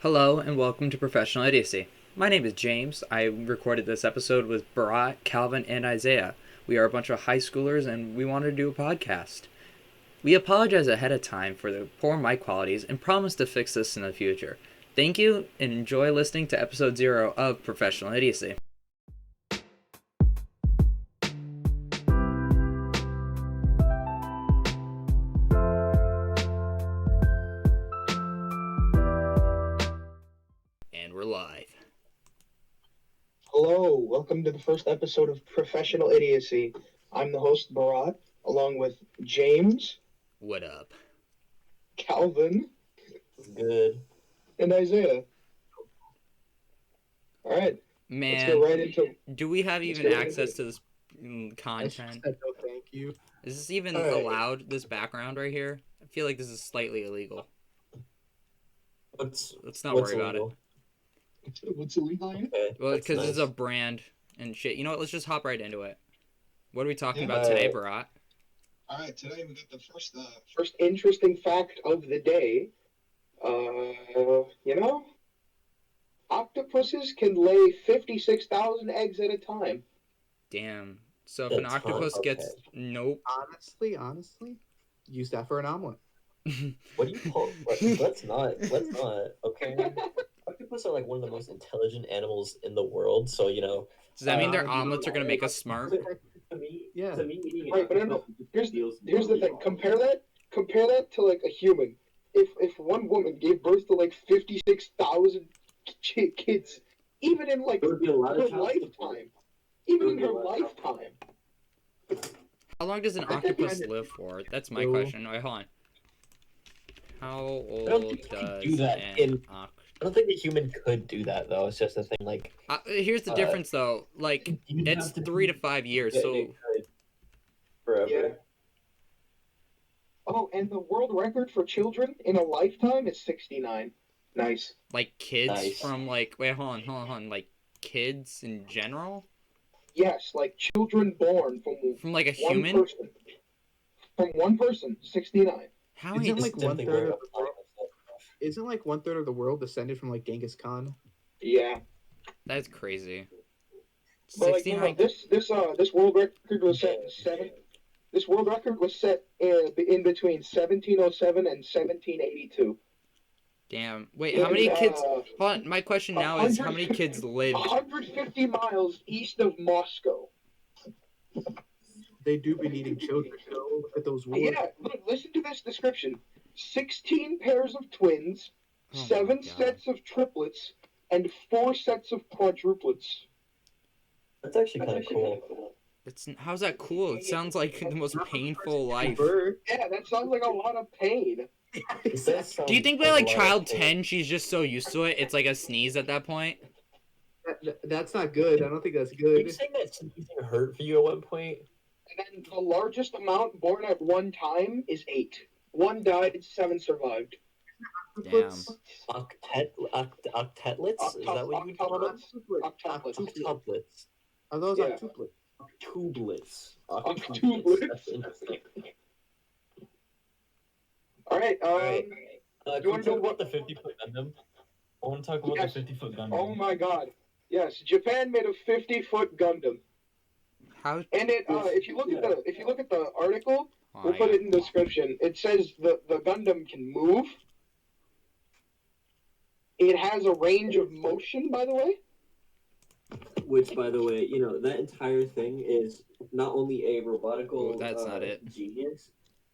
Hello and welcome to Professional Idiocy. My name is James. I recorded this episode with Barat, Calvin, and Isaiah. We are a bunch of high schoolers and we wanted to do a podcast. We apologize ahead of time for the poor mic qualities and promise to fix this in the future. Thank you and enjoy listening to episode 0 of Professional Idiocy. And we're live. Hello, welcome to the first episode of Professional Idiocy. I'm the host, Barat, along with James. What up? Calvin. Good. And Isaiah. Alright. Man, let's get right into do we have even access to this content? No, thank you. Is this even allowed, this background right here? I feel like this is slightly illegal. Let's not worry about it. What's illegal here? Okay, Well, because nice. this is a brand and shit. You know what? Let's just hop right into it. What are we talking about today, Barat? Alright, today we got the first interesting fact of the day. Octopuses can lay 56,000 eggs at a time. Damn. So if an octopus gets... Nope. Honestly, use that for an omelet. What do you call? Let's not. Okay. Octopus are like one of the most intelligent animals in the world. So Does that mean their omelets are gonna make us smart? To me, Yeah. eating Right, but no. Here's the thing. Compare that to like a human. If one woman gave birth to like 56,000 kids, even in like There would be a lot her of child lifetime, even in her lifetime. How long does an octopus live for? That's my question. Wait, hold on. How I don't old think you could does do that an octopus... I don't think the human could do that though. It's just a thing like. Here's the difference though. Like, it's 3 to 5 years, so... Forever. Yeah. Oh, and the world record for children in a lifetime is 69. Nice. Like, kids Nice. from, like... Wait, hold on. Like, kids in general? Yes, like children born From, like, a one human? person. From one person, 69. How many... Isn't like It's definitely 1/3 more- Isn't like 1/3 of the world descended from like Genghis Khan? Yeah. That's crazy. But like, 69... this world record was set in seven. This world record was set in between 1707 and 1782. Damn. Wait, how many kids... Hold on, my question now is how many 150 kids lived... 150 miles east of Moscow. They do be needing children. Look at those wars. Yeah, look, listen to this description. 16 pairs of twins, Oh my 7 God. sets of triplets, and 4 sets of quadruplets. That's actually kind of cool. How's that cool? It sounds like the most painful life. Yeah, that sounds like a lot of pain. Do you think by like child 10 she's just so used to it, it's like a sneeze at that point? That's not good. I don't think that's Are good. you saying that sneezing hurt for you at one point? And then the largest amount born at one time is 8. 1 died, 7 survived. Damn. Octetlets? Is that what you would call them? Octuplets. Octuplets. Are those Yeah. octuplets? Octuplets. Octuplets. That's interesting. Alright, Alright. you Can we wanna talk know about the 50-foot Gundam? I want to talk about Yes. the 50-foot Gundam. oh my god. Yes, Japan made a 50-foot Gundam. How... And it if you look at the article, we'll put it in the description. It says the Gundam can move. It has a range of motion, by the way. Which, by the way, that entire thing is not only a robotical Oh, that's not it. genius,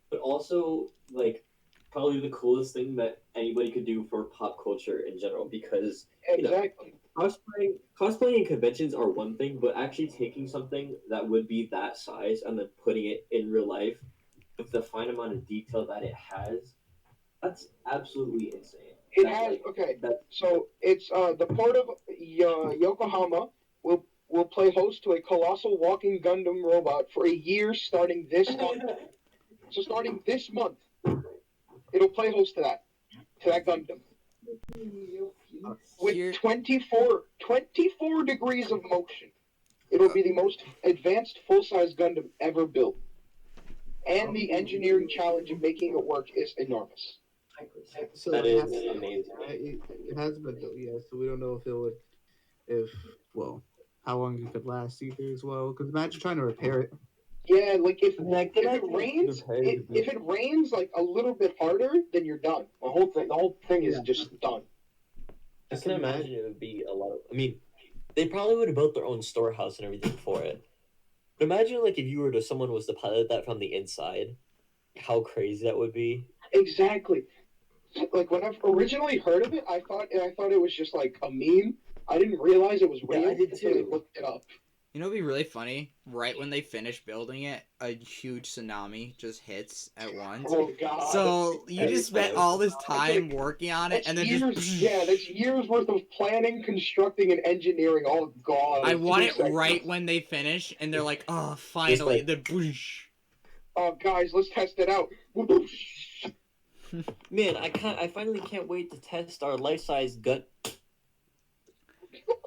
but also, like, probably the coolest thing that anybody could do for pop culture in general, because Exactly. cosplaying and conventions are one thing, but actually taking something that would be that size and then putting it in real life with the fine amount of detail that it has, that's absolutely insane. It has so it's the port of Yokohama will play host to a colossal walking Gundam robot for a year starting this month. So starting this month, it'll play host to that Gundam. With 24 degrees of motion. It'll be the most advanced full-size Gundam ever built. And the engineering challenge of making it work is enormous. So That it is has, amazing. it has been though, yeah. So we don't know if it would, if well, how long it could last either as well. Because imagine trying to repair it. Yeah, like if I mean, I can if it imagine rains, repairs, but if it rains like a little bit harder, then you're done. The whole thing is Yeah. just done. I Just can imagine- imagine it would be a lot of. I mean, they probably would have built their own storehouse and everything for it. But imagine like if you were to someone was to pilot that from the inside, how crazy that would be. Exactly. Like when I originally heard of it, I thought it was just like a meme. I didn't realize it was Yeah, real I did until I too. looked it up. You know, it'd be really funny. Right when they finish building it, a huge tsunami just hits at once. Oh god. So you just spent all this time working on it, That's and then years, just yeah, that's years worth of planning, constructing, and engineering. Oh god. I want 2 it seconds. right when they finish, and they're like, "Oh, finally!" like- The boosh. Oh guys, let's test it out. Man, I finally can't wait to test our life-size gun.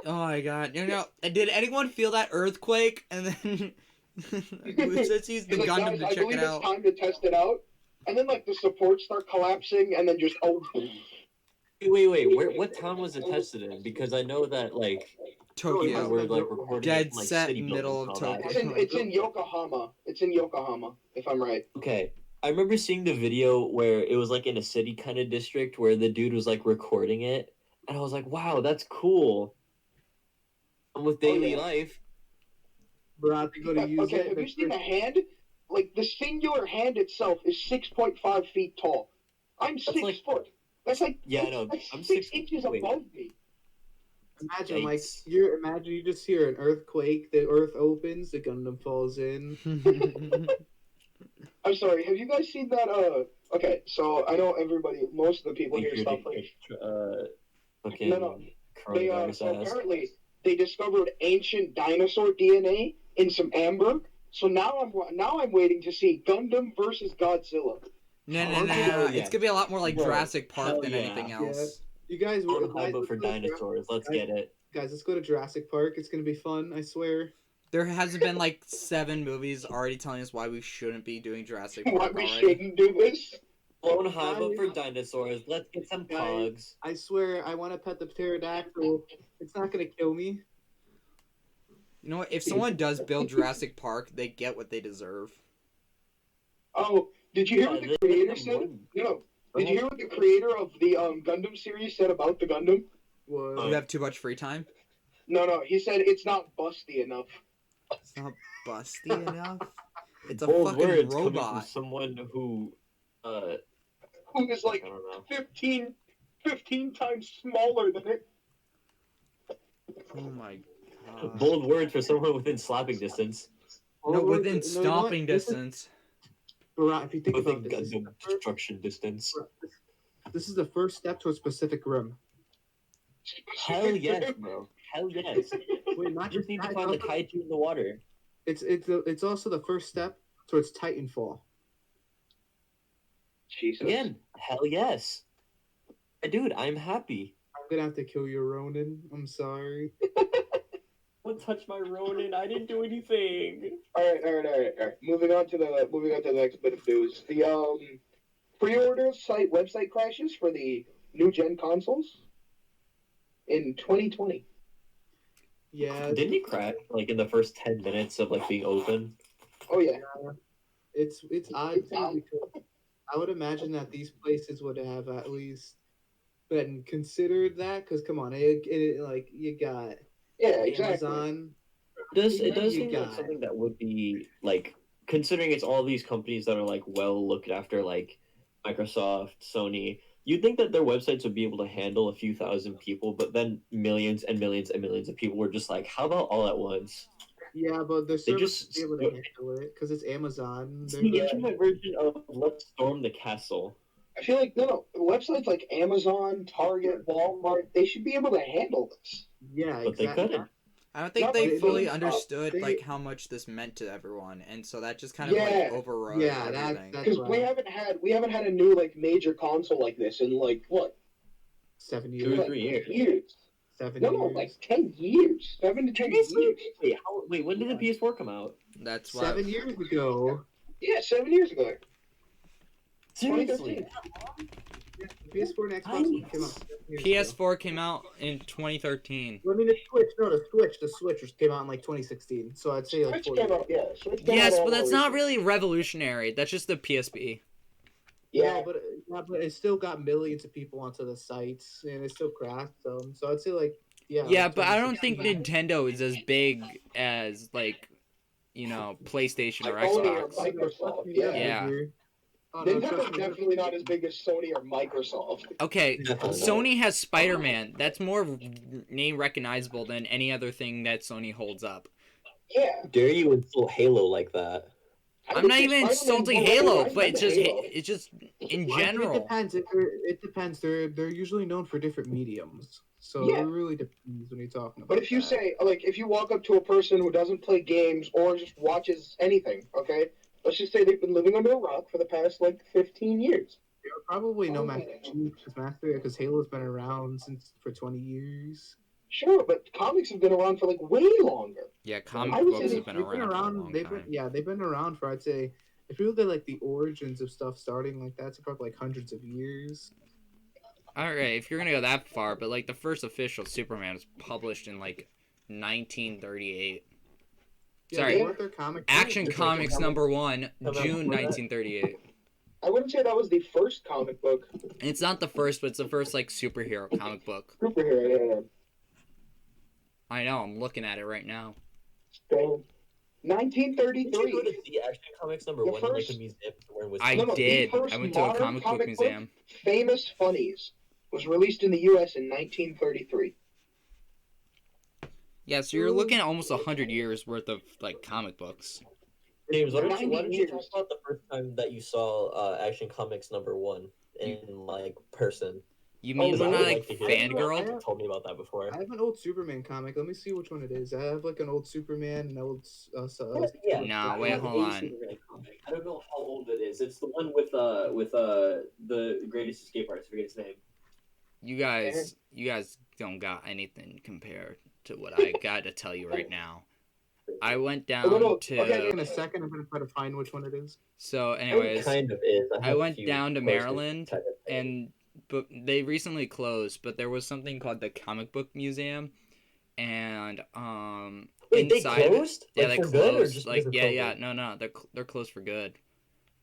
Oh my god! You know, did anyone feel that earthquake? And then let's use the He's like, Gundam guys, to I check believe it out. it's time to test it out. And then like the supports start collapsing, and then just Wait. What town was it tested in? Because I know that like people Tokyo, were like recording dead it in, like set city middle buildings of and all that. Tokyo. it's in Yokohama. It's in Yokohama, if I'm right. Okay. I remember seeing the video where it was like in a city kind of district where the dude was like recording it, and I was like, wow, that's cool. And with daily yeah. life, We're out to go to use Okay, it. have you seen a hand? Like the singular hand itself is 6.5 feet tall. I'm 6 like- foot. That's like Yeah, I know. That's I'm 6 6 inches wait. above me. Imagine like Yikes. imagine you just hear an earthquake, the earth opens, the Gundam falls in. I'm sorry. Have you guys seen that? Okay, so I know most of the people here stop like. Fucking No. They coronavirus so ass. apparently they discovered ancient dinosaur DNA in some amber. So now I'm waiting to see Gundam versus Godzilla. No. Yeah. It's gonna be a lot more like Bro, Jurassic Park hell than yeah. anything else. You guys, On guys, Hybo let's for go to dinosaurs. Let's guys- get it. Guys, let's go to Jurassic Park. It's gonna be fun. I swear. There hasn't been like 7 movies already telling us why we shouldn't be doing Jurassic Why Park we already. shouldn't do this? Blown Hybo for dinosaurs. Let's get some Guys. pogs. I swear, I want to pet the pterodactyl. It's not gonna kill me. You know what? If someone does build Jurassic Park, they get what they deserve. Oh, did you hear what the creator said? No. Did you hear what the creator of the Gundam series said about the Gundam? What? You have too much free time. No. He said it's not busty enough. It's not busty enough. It's a Bold fucking words coming from robot. someone who, Who is I like don't know. 15 times smaller than it. Oh my god. Bold words for someone within slapping distance. No, Or- within you know what? stomping This is- distance. Barat, if you think Within about this, Gundam destruction distance. this is the first step towards Pacific Rim. Hell yes, bro. Hell yes. Wait, not You just need to that, find the kaiju in the water. it's also the first step towards Titanfall. Jesus. Again, hell yes. Dude, I'm happy. I'm gonna have to kill your Ronin. I'm sorry. Don't touch my Ronin. I didn't do anything. All right. Moving on to the next bit of news. The pre-order website crashes for the new gen consoles in 2020. Yeah, Didn't he crack like in the first 10 minutes of like being open? Oh yeah. it's odd too because I would imagine that these places would have at least been considered that. Because come on, like you got Yeah, exactly. Amazon. It does You seem like got- something that would be like, considering it's all these companies that are like well looked after, like Microsoft, Sony. You'd think that their websites would be able to handle a few thousand people, but then millions and millions and millions of people were just like, how about all at once? Yeah, but the service just- be able to handle it because it's Amazon. It's They're the gonna- internet version of Let's Storm the Castle. I feel like no, websites like Amazon, Target, Walmart, they should be able to handle this. yeah, But they exactly. couldn't. I don't think No, they they- fully they- understood they- like how much this meant to everyone, and so that just kind of Yeah. like overrode Yeah, everything. that's Because right. we haven't had a new like major console like this in like what 7 2 years. or 3 years. years? 7 No, years. like 10 years, 7 to 10 years. Wait, when did the PS4 come out? That's why. 7 years ago. Yeah, 7 years ago. Seriously? Yeah, the PS4 and Xbox One came out 7 years ago. PS4 came out in 2013. Well, I mean, the Switch just came out in like 2016. So I'd say like Switch 4 came years. out, yeah. Switch came Yes, out but that's not recently. really revolutionary. That's just the PSP. Yeah, No, but it still got millions of people onto the sites, and it still cracked them. So I'd say like Yeah, like but I don't think 2016. Nintendo is as big as like, PlayStation or Sony or Xbox. Microsoft, They're Yeah. bigger. Oh, no, trust Nintendo's me, definitely not as big as Sony or Microsoft. Okay, Definitely not. Sony has Spider-Man. That's more name recognizable than any other thing that Sony holds up. Yeah. Dare you insult Halo like that? I'm not even insulting Halo, but it's just Halo. it's just in Well, I think general. it depends. It depends. They're usually known for different mediums, so Yeah. it really depends when you're talking about. But if you that. say, like, if you walk up to a person who doesn't play games or just watches anything, okay? Let's just say they've been living under a rock for the past, like, 15 years. Probably no Master Chief as Master, because Halo's been around for 20 years. Sure, but comics have been around for, like, way longer. Yeah, I comic would books say have been around for a long time. They've been around for, I'd say, if you look at like the origins of stuff starting like that's probably like hundreds of years. All right, if you're gonna go that far, but like the first official Superman was published in like 1938. Yeah, Sorry, they weren't their comic Action books, Comics like, number 1, Come out June before that? 1938. I wouldn't say that was the first comic book. It's not the first, but it's the first like superhero comic book. Superhero, yeah. I know, I'm looking at it right now. So, Did you go 1933. to see Action Comics number The 1 in like first- a museum somewhere in I Wisconsin? did. The first I went to a modern comic book museum. Famous Funnies was released in the U.S. in 1933. Yeah, so you're looking at almost 100 years worth of like comic books. James, why don't 90 you talk years. about the first time that you saw Action Comics number 1 in like person? You mean Oh, when I I would like like to hear that. fangirled? You told me about that before. I have an old Superman comic. Let me see which one it is. I have like an old Superman, an old. Yeah. Nah, I wait, have hold a on. Superman comic. I don't know how old it is. It's the one with the Greatest Escape Artist. I forget his name. You guys don't got anything compared to what I got to tell you right now. I went down Okay, In a second, I'm gonna try to find which one it is. So, It anyways, kind of is. I have a went few down to posters Maryland, type of thing. but they recently closed. But there was something called the Comic Book Museum, and Wait, they inside of it, closed? yeah, Like they for good, or closed. just Like, because of yeah, COVID? no, they're closed for good.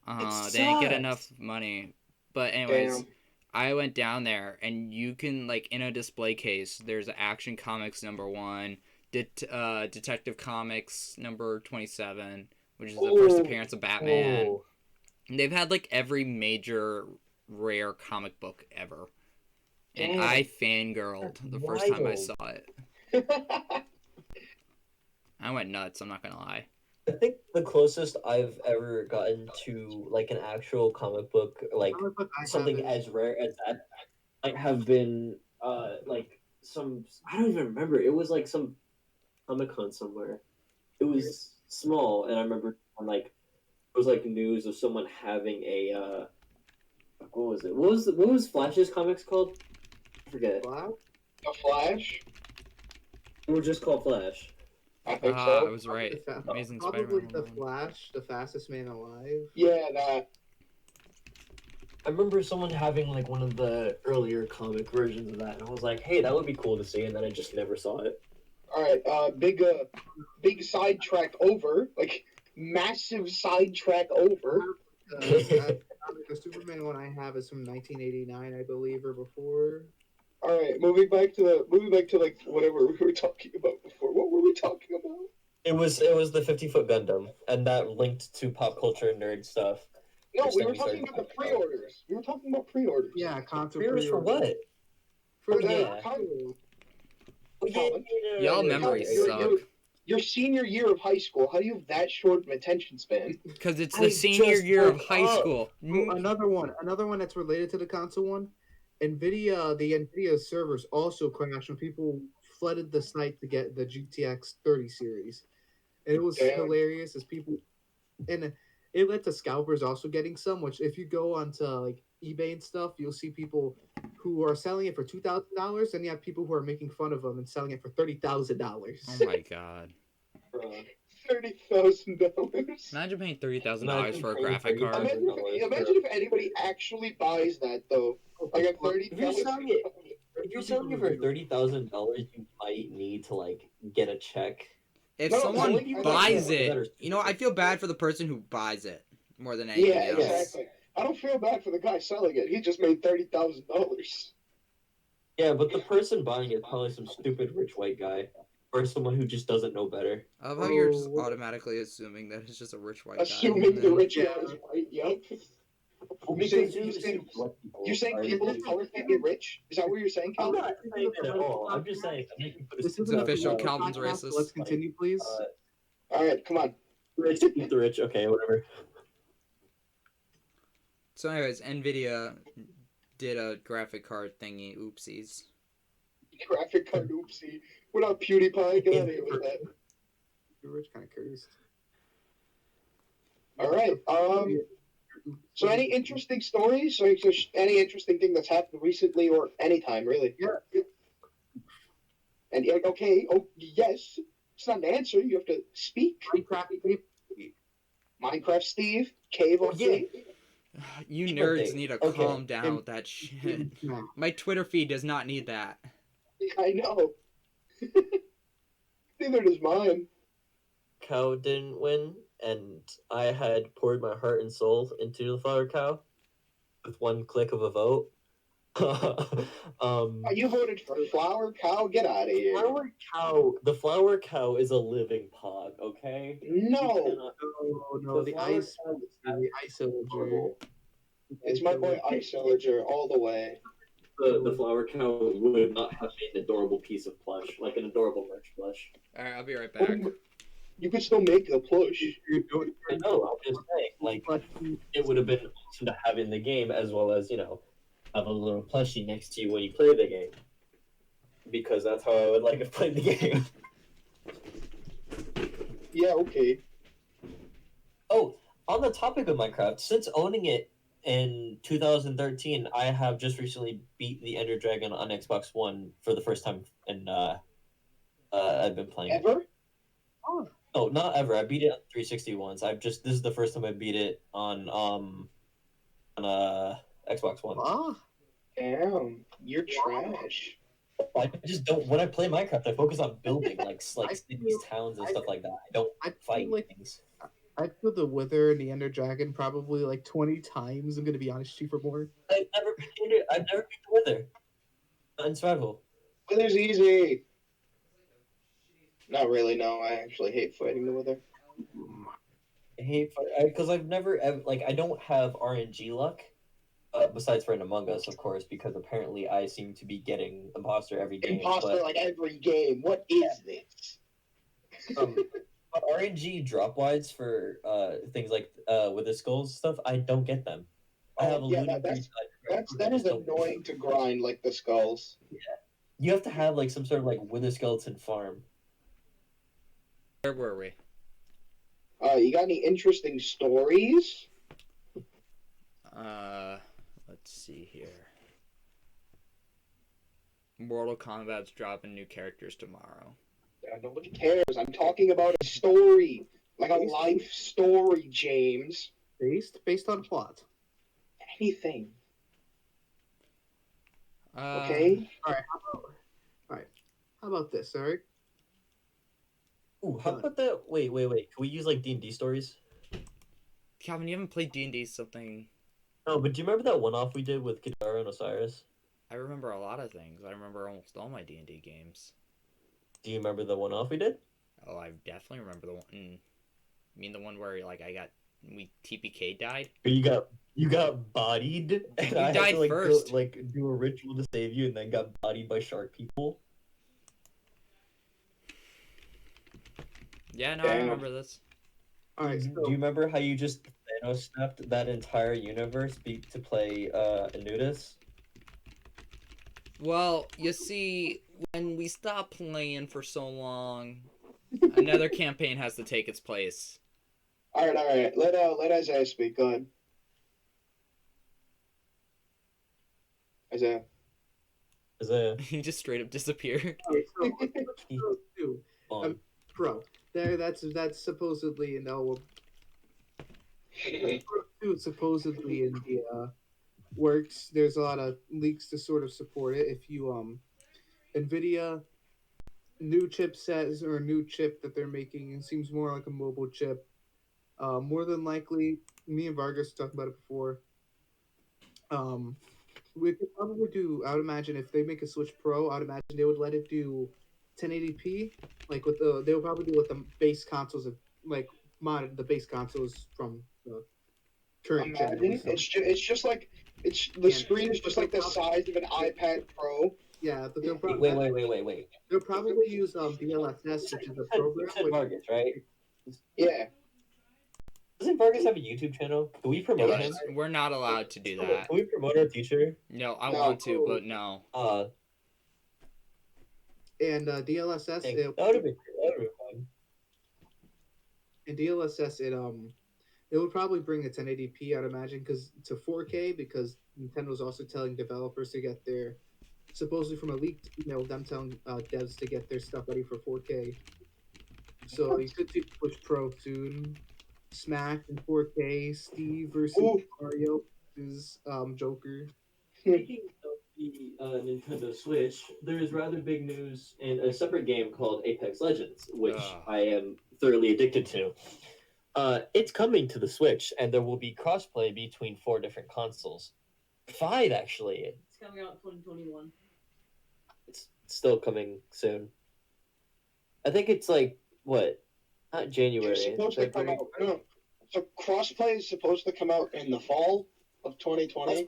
It They didn't get sucks. enough money. But anyways, Damn. I went down there, and you can like in a display case. There's Action Comics number 1, Detective Comics number 27, which is the first Ooh. appearance of Batman. Oh. And they've had like every major rare comic book ever, and Damn. I fangirled the first time I Wild. saw it. I went nuts. I'm not gonna lie. I think the closest I've ever gotten to like an actual comic book, like Comic book I have something is- as rare as that, might have been like some, I don't even remember. It was like some Comic Con somewhere. It was small, and I remember on like it was like news of someone having a what was it? What was Flash's comics called? I forget. Flash? The Flash? They were just called Flash. I think I so. was right. Amazing Probably Spider-Man. the Flash, the fastest man alive. Yeah, that. I remember someone having like one of the earlier comic versions of that, and I was like, "Hey, that would be cool to see," and then I just never saw it. All right, big sidetrack over, like massive sidetrack over. The Superman one I have is from 1989, I believe, or before. All right, moving back to like whatever we were talking about before. What were we talking about? It was the 50-foot Gundam, and that linked to pop culture and nerd stuff. No, Which we then were we talking started about the talking about. pre-orders. We were talking about pre-orders. Yeah, console Pre-orders for what? For Oh, the yeah. console. Oh, Y'all memories You're- suck. you're- Your senior year of high school. How do you have that short of an attention span? Because it's I the senior just year of woke high up. school. Oh, another one that's related to the console one. The NVIDIA servers also crashed when people flooded the site to get the GTX 30 series. And it was Damn. hilarious as people, and it led to scalpers also getting some, which if you go onto like eBay and stuff, you'll see people who are selling it for $2,000, and you have people who are making fun of them and selling it for $30,000. Oh my god. Bruh. $30,000. Imagine paying $30,000 Imagine for a paying graphic card. Imagine if anybody actually buys that though. Like a If you're selling it, if you're selling it for $30,000, you might need to like get a check. If No, someone like, you buys like, it, better- you know, I feel bad for the person who buys it more than anything Yeah, else. exactly. I don't feel bad for the guy selling it. He just made $30,000. Yeah, but the person buying it is probably some stupid rich white guy or someone who just doesn't know better. I love how you're just automatically assuming that it's just a rich white guy. Assuming the rich Yeah. guy is white. Yep. Well, You're because saying you're saying people of color can't be rich? Is that what you're saying, I'm Calvin? not saying that at all. I'm just saying I'm making for This is It's official. a Calvin's podcast, racist. Let's continue, please. All right, come on. rich, keep the rich. Okay, whatever. So, anyways, Nvidia did a graphic card thingy. Oopsies. Graphic card oopsie. What up, PewDiePie? Get out of here with that. You're rich, kind of cursed. All right. So any interesting stories? So any interesting thing that's happened recently or anytime, really? Yeah. And okay, oh yes, it's not an answer. You have to speak. Minecraft Steve, Cave on Yeah. You Sure nerds thing. need to Okay. calm down with that shit. My Twitter feed does not need that. I know. Neither does mine. Cow didn't win, and I had poured my heart and soul into the flower cow with one click of a vote. You voted for Flower Cow? Get out of here. The flower cow is a living pod, okay? No, No, the ice, the ice villager. it's my boy Ice Illager all the way. The flower cow would not have made an adorable piece of plush, like an adorable merch plush. Alright, I'll be right back. You could still make a plush. I know, I'm just saying, like, it would have been awesome to have in the game, as well as, you know, have a little plushie next to you when you play the game. Because that's how I would like to play the game. Yeah, okay. Oh, on the topic of Minecraft, since owning it in 2013, I have just recently beat the Ender Dragon on Xbox One for the first time, and I've been playing it. Ever? Oh, Oh, not ever. I beat it on 360 once. This is the first time I beat it on Xbox One. ah, Damn, you're trash. I just don't. When I play Minecraft, I focus on building like cities, towns, and stuff like that. I don't I fight feel like things. I killed the Wither and the Ender Dragon probably like 20 times. I'm gonna be honest, Chief, or more. I've never beat it. I've never beat the Wither. Not in survival. Wither's easy. Not really, no. I actually hate fighting the Wither. I hate because I've never like I don't have RNG luck. Besides for an Among Us, of course, because apparently I seem to be getting imposter every game. Imposter like every game. What is this? But RNG drop wides for things like with the skulls stuff, I don't get them. I have a looting that is annoying to grind like the skulls. You have to have like some sort of like wither skeleton farm. Where were we? You got any interesting stories? Let's see here. Mortal Kombat's dropping new characters tomorrow. Nobody cares. I'm talking about a story. Like a life story, James. Based on plot. Anything. Okay. Okay? How about this, Eric? Ooh, how about that? Wait. Can we use like D&D stories? Calvin, you haven't played D&D something. No, but do you remember that one-off we did with Kadara and Osiris? I remember a lot of things. I remember almost all my D&D games. Do you remember the one-off we did? Oh, I definitely remember the one. You mean the one where like we TPK died? You got bodied, and You I had died to, like, first. do a ritual to save you, and then got bodied by shark people. Yeah, no, I remember this. Alright, Do you remember how you just Thanos snapped that entire universe to play Anudis? Well, you see, when we stop playing for so long, another campaign has to take its place. All right. Let Isaiah speak. Go ahead. Isaiah. As a He just straight up disappeared. so what you do? bomb. Bro, That's supposedly too supposedly in the works. There's a lot of leaks to sort of support it. If you Nvidia new chipsets or a new chip that they're making, it seems more like a mobile chip. More than likely, me and Vargas talked about it before. Um, we could probably do. I would imagine if they make a Switch Pro, I would imagine they would let it do 1080p, like with they would probably do with the base consoles of like mod the base consoles from the current gen at Imagine least. it's just like it's the And screen is just like the size of an iPad Pro. yeah, but they'll Wait, probably wait. they'll probably use DLSS, which is a You program said which Vargas, right? Yeah. Doesn't Vargas have a YouTube channel? Can we promote him? Guys, we're not allowed to do Can that. we promote our teacher? No, I No. want to, but no. and DLSS Dang, it, that would have been fun. and DLSS it would probably bring a 1080p, I'd imagine, because to 4K because Nintendo's also telling developers to get their supposedly from a leaked email them telling devs to get their stuff ready for 4K. So you could see Switch Pro soon. Smash in 4K. Steve versus Ooh. Mario versus Joker. Speaking of the Nintendo Switch, there is rather big news in a separate game called Apex Legends, which Ugh. I am thoroughly addicted to. It's coming to the Switch, and there will be crossplay between 4 different consoles. 5, actually. It's coming out in 2021. It's still coming soon. I think it's like, what? Not January. It's supposed to come out. No. So crossplay is supposed to come out in the fall of 2020.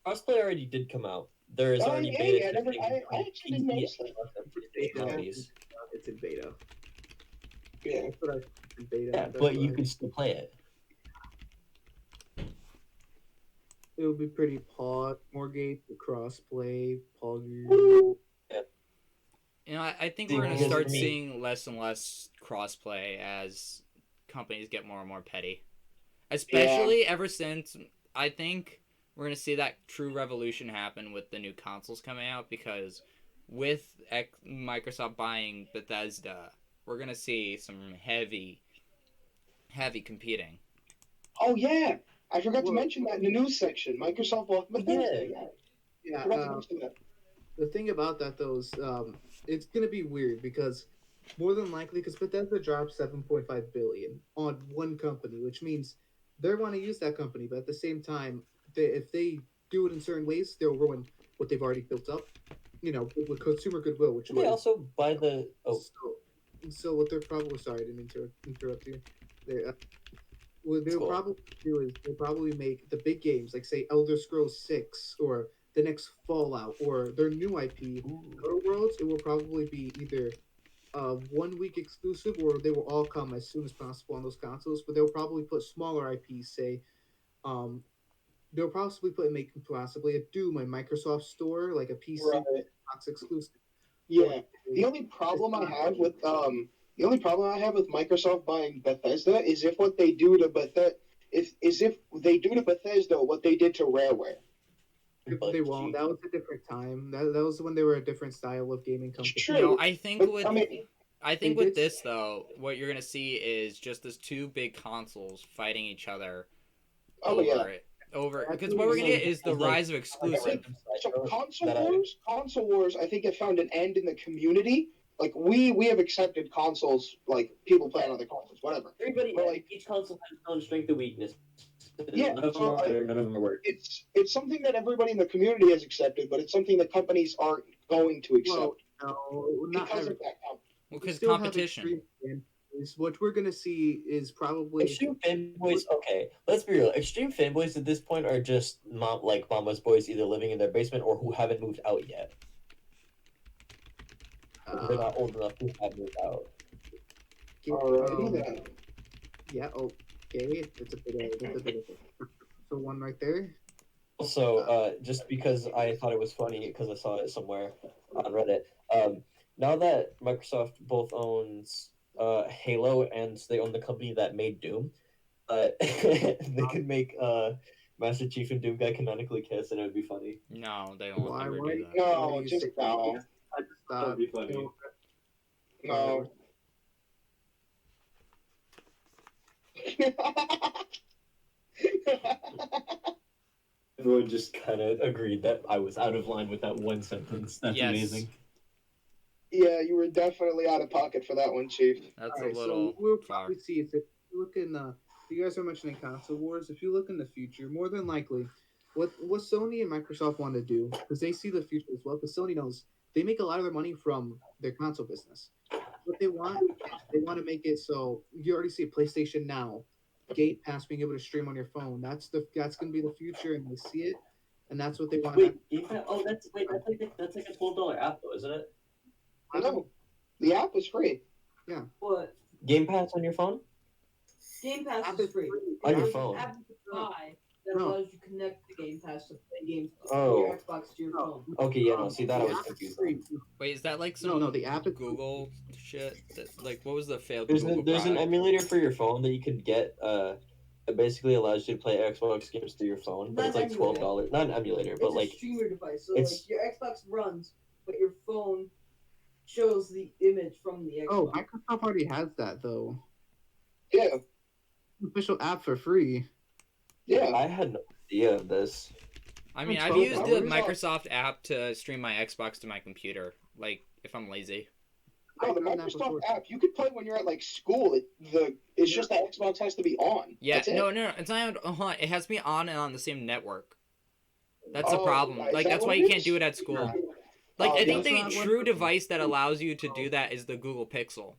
Crossplay already did come out. There is Oh, already yeah, beta yeah, testing I between actually didn't PC notice that. and PlayStation copies. It's in beta. Yeah. That's what I in beta. Yeah, That's but why you can still play it. it would be pretty more games, crossplay, pogger. You know, I think See, we're gonna because start for me- seeing less and less crossplay as companies get more and more petty. Especially ever since I think we're gonna see that true revolution happen with the new consoles coming out because with Microsoft buying Bethesda, we're gonna see some heavy competing. Oh yeah, I forgot to mention that in the news section. Microsoft bought Bethesda. Yeah. Yeah, Forgot to mention that. the thing about that though is it's gonna be weird because more than likely because Bethesda dropped 7.5 billion on one company, which means they want to use that company, but at the same time, if they do it in certain ways, they'll ruin what they've already built up. You know, with consumer goodwill, which They also buy the so what they're probably sorry, I didn't mean to interrupt you. What they'll cool. probably do is they'll probably make the big games like say Elder Scrolls 6 or the next Fallout or their new IP, Outer Worlds. It will probably be either 1 week exclusive or they will all come as soon as possible on those consoles. But they'll probably put smaller IPs, say, they'll possibly make possibly a Doom on Microsoft Store, like a PC Right. Xbox exclusive. Yeah. The only problem I have with Microsoft buying Bethesda is if what they do to Bethesda if they do to Bethesda what they did to Rareware. They won't. That was a different time. That was when they were a different style of gaming company. True. No, I think But, with I mean, they with did- this though, what you're gonna see is just those two big consoles fighting each other oh yeah. over because what we're gonna get is the rise of exclusive. So console wars, I think it found an end in the community. Like we have accepted consoles, like people playing on the consoles, whatever. Everybody, But, like, each console has its own strength and weakness. Yeah, none of them so, are better, none of them are worse. It's something that everybody in the community has accepted, but it's something that companies aren't going to accept No, not because every. of that. Well, We because still have competition. extreme fanboys. What we're gonna see is probably Extreme fanboys, okay, let's be real. Extreme fanboys at this point are just like Mama's boys either living in their basement or who haven't moved out yet. They're not old enough to have moved out. Alrighty then. Yeah. Okay. It's a bit of so one right there. Also, just because I thought it was funny because I saw it somewhere on Reddit. Now that Microsoft both owns Halo and they own the company that made Doom, they could make Master Chief and Doom guy canonically kiss, and it would be funny. No, they won't ever Why? do that. No, you just say- no. I just That would be funny. No. Everyone just kind of agreed that I was out of line with that one sentence. That's Yes. amazing. Yeah, you were definitely out of pocket for that one, Chief. That's All a right, little so we'll far. probably see if you look in. You guys are mentioning console wars. If you look in the future, more than likely, what Sony and Microsoft want to do, because they see the future as well. Because Sony knows they make a lot of their money from their console business. What they want is they want to make it so you already see PlayStation Now, Game Pass being able to stream on your phone. That's going to be the future, and they see it, and that's what they want. Wait, that's like a $12 app though, isn't it? No, the app is free. What? Game Pass on your phone? Game Pass App is is free. free. On your There's phone. an app you can buy that No. allows you to connect the Game Pass to play games Oh. from your Xbox to your phone. Okay, yeah, no, see that I The was app is confused free. on. Wait, is that like some No, the app is Google shit? That, like, what was the failed There's Google an product? emulator for your phone that you could get. It basically allows you to play Xbox games through your phone, but Not it's like an emulator. $12. Not an emulator, but It's like a streamer device, so it's- like your Xbox runs, but your phone shows the image from the Xbox. Oh, Microsoft already has that though. Yeah, Official app for free. yeah. I had no idea of this. I mean, I've 12 used the hours? Microsoft app to stream my Xbox to my computer, like if I'm lazy. No, the I've done that Microsoft before. app you could play when you're at like school. It's just that Xbox has to be on. Yeah, That's it. no, it's not. It has to be on and on the same network. That's the Oh, problem. is Like that that's what why it you can't is? do it at school. Yeah. Like Oh, I yeah, think that's the not true what- device that allows you to do that is the Google Pixel.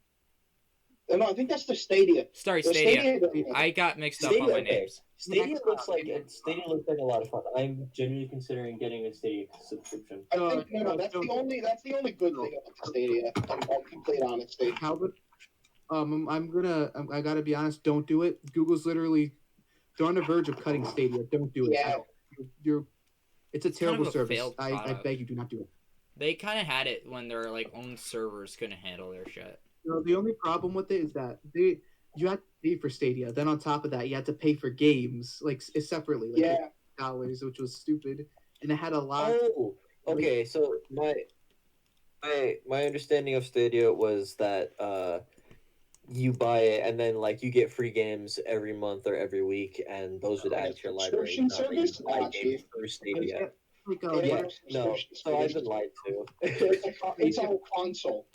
No, I think that's the Stadia. Sorry, The Stadia. Stadia. I got mixed up on my names. Stadia looks like a lot of fun. I'm genuinely considering getting a Stadia subscription. I think no. That's the only good thing about the Stadia. In complete honesty. Calvin, I gotta be honest. Don't do it. Google's literally, they're on the verge of cutting Stadia. Don't do it. Yeah. It's a It's kind terrible of a service. failed I product. beg you, do not do it. They kind of had it when their like own servers couldn't handle their shit. No, the only problem with it is that you have to pay for Stadia. Then on top of that, you had to pay for games like separately, like Yeah. $50, which was stupid, and it had a lot. Oh, okay. So my understanding of Stadia was that you buy it and then like you get free games every month or every week, and those would add to your library. Subscription Not that you service? buy Nah, games Chief. through Stadia. Like, Yeah, what- no. So I've been lied to. It's on console.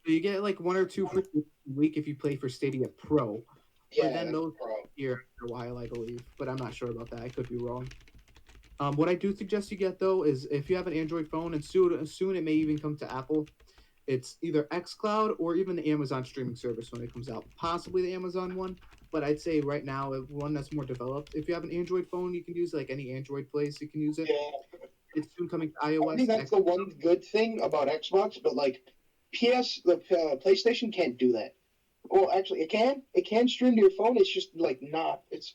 you get like 1 or 2 free a week if you play for Stadia Pro. Yeah, then that's those- pro. Here after a while, I believe, but I'm not sure about that. I could be wrong. What I do suggest you get though is if you have an Android phone, and soon it may even come to Apple. It's either xCloud or even the Amazon streaming service when it comes out. Possibly the Amazon one, but I'd say right now one that's more developed. If you have an Android phone, you can use like any Android place. You can use it. Yeah. It's soon coming to I iOS. think that's the one good thing about Xbox, but like PlayStation can't do that. Well, actually, it can. It can stream to your phone. It's just like not. It's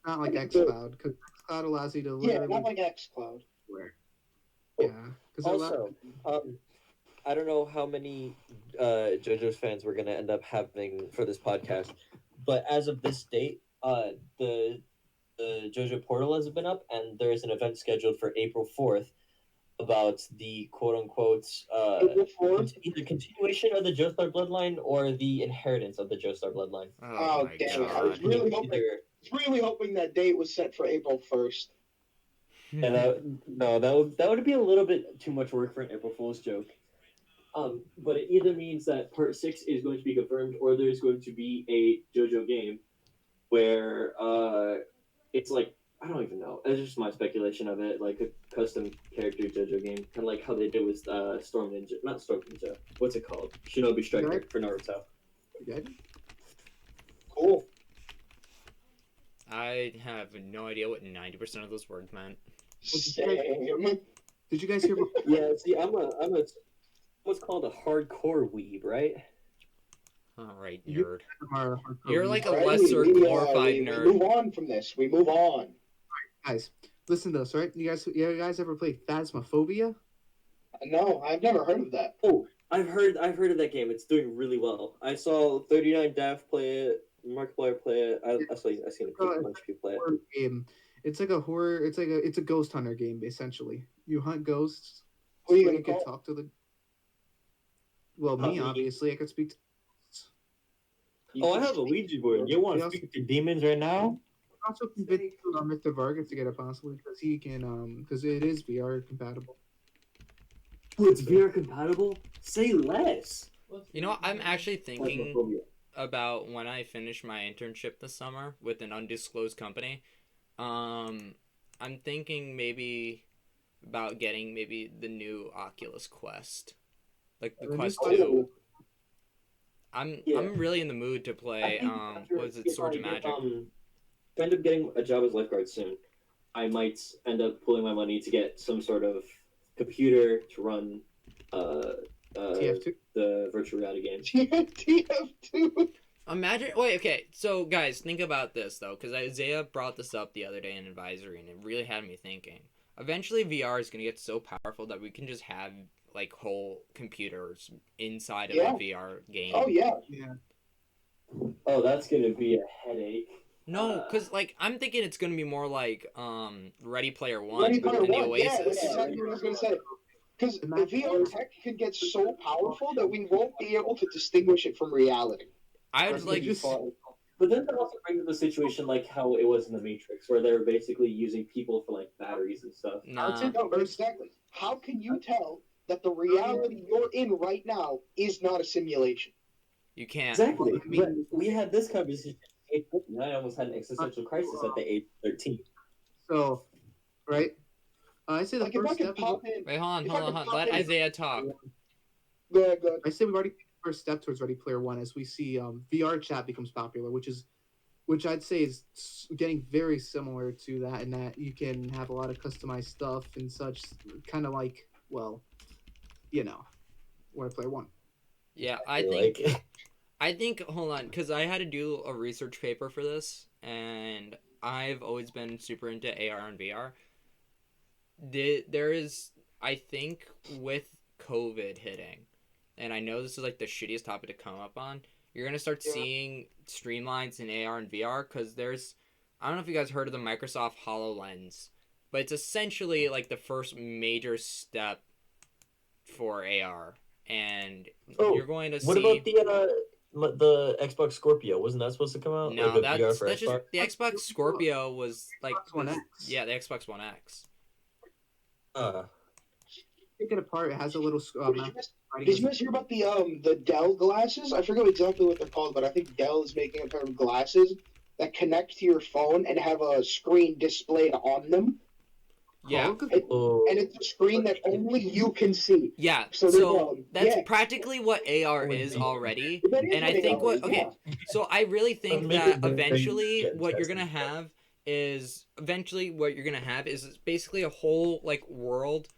not like xCloud because xCloud allows you to yeah, literally not like XCloud. yeah. Because Also, I don't know how many JoJo's fans we're gonna end up having for this podcast, but as of this date, the JoJo portal has been up, and there is an event scheduled for April 4th about the quote unquote April 4th? either continuation of the Joestar bloodline or the inheritance of the Joestar bloodline. Oh, my dang it. I was god. really hoping that date was set for April 1st. And that would be a little bit too much work for an April Fool's joke. But it either means that Part 6 is going to be confirmed, or there's going to be a JoJo game where it's like, I don't even know. It's just my speculation of it, like a custom character JoJo game, kind of like how they did with Storm Ninja. Not Storm Ninja. What's it called? Shinobi Striker Right. for Naruto. Good. Cool. I have no idea what 90% of those words meant. Same. Did you guys hear? Yeah, see, I'm a what's called a hardcore weeb, right? Alright, You- nerd. Our You're like a Alrighty, lesser glorified we nerd. move on from this. We move on. guys. Listen to this, right? You guys ever play Phasmophobia? No, I've never heard of that. Oh, I've heard of that game. It's doing really well. I saw 39 Daft play it, Markiplier play it. I seen a bunch of people play it. Horror game. It's like a horror. It's a ghost hunter game essentially. You hunt ghosts. Who are you so gonna can call? talk to the. Well, Me. me obviously. I could speak. To... You Oh, I can have a speak- Ouija board. You want to speak to demons right now? Also convinced Mr. Vargas to get it possibly because he can because it is VR compatible. Oh, it's VR compatible? Say less. You know, I'm actually thinking Phasmophobia. about when I finish my internship this summer with an undisclosed company. I'm thinking maybe about getting maybe the new Oculus Quest, like the The new Quest Quest- 2. I'm Yeah. really in the mood to play. What is it, Swords of Magic? If I end up getting a job as lifeguard soon, I might end up pulling my money to get some sort of computer to run TF2. the virtual reality games. TF2. Imagine. Wait, okay. So, guys, think about this though, because Isaiah brought this up the other day in advisory, and it really had me thinking. Eventually, VR is gonna get so powerful that we can just have like whole computers inside of Yeah. a VR game. Oh yeah. Yeah. Oh, that's gonna be a headache. No, because like I'm thinking it's gonna be more like Ready Player One Ready Player and the One. Yeah, Oasis. that's exactly what I was gonna say. Because the Imagine- VR tech could get so powerful that we won't be able to distinguish it from reality. I would That's like. just- But then that also brings up the situation like how it was in the Matrix, where they were basically using people for like batteries and stuff. Nah. No, but exactly. How can you tell that the reality you're in right now is not a simulation? You can't. Exactly. I mean- But we had this conversation. And I almost had an existential crisis at the age of 13. So, right? I say the Like if I first could step. pop in, Wait, hold on, If hold I on, could hold on. pop Let in- Isaiah talk. go ahead, go ahead. I say we've already taken the first step towards Ready Player One as we see VR chat becomes popular, which I'd say is getting very similar to that, in that you can have a lot of customized stuff and such, kind of like, well, you know, Ready Player One. Yeah, I think. Hold on, because I had to do a research paper for this, and I've always been super into AR and VR. There is, I think, with COVID hitting, and I know this is like the shittiest topic to come up on. You're gonna start seeing streamlines in AR and VR because there's, I don't know if you guys heard of the Microsoft HoloLens, but it's essentially like the first major step for AR, and Oh, you're going to see. What about the Xbox Scorpio? Wasn't that supposed to come out? No, like a that's VR for just Xbox? the Xbox Scorpio was like Xbox One this- X. yeah, the Xbox One X. Take it apart. It has a little. Did you guys hear about the Dell glasses? I forget exactly what they're called, but I think Dell is making a pair of glasses that connect to your phone and have a screen displayed on them. Yeah, Oh, And it's a screen that only you can see. yeah. So So there's, that's yeah. practically what AR Oh, is indeed. already. That is And I what think AR what is, okay, yeah. so I really think Maybe that the thing eventually getting what you're tested. gonna have is basically a whole like world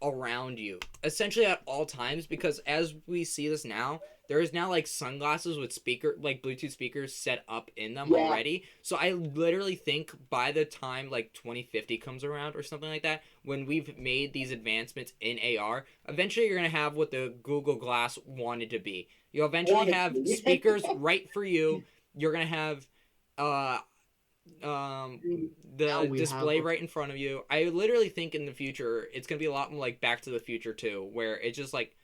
around you, essentially at all times. Because as we see this now, there is now like sunglasses with like Bluetooth speakers set up in them Yeah. already. So I literally think by the time like 2050 comes around or something like that, when we've made these advancements in AR, eventually you're gonna have what the Google Glass wanted to be. You'll eventually Wanted have to be. speakers right for you. You're gonna have the we display have- right in front of you. I literally think in the future it's gonna be a lot more like Back to the Future 2, where it's just like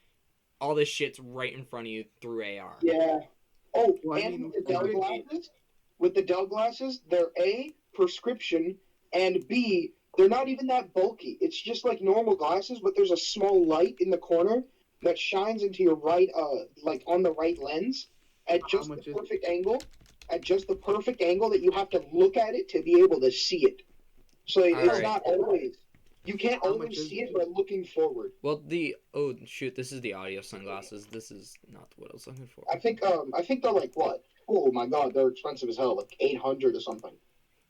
all this shit's right in front of you through AR. Yeah. Oh, Well, I and mean, with the Dell glasses, they're A, prescription, and B, they're not even that bulky. It's just like normal glasses, but there's a small light in the corner that shines into your right, like on the right lens at just much the is- perfect angle. At just the perfect angle that you have to look at it to be able to see it. So it's Alright. not always. You can't How always much is see it it? by looking forward. Well, this is the audio sunglasses. This is not what I was looking for. I think they're like what? Oh my god, they're expensive as hell, like 800 or something.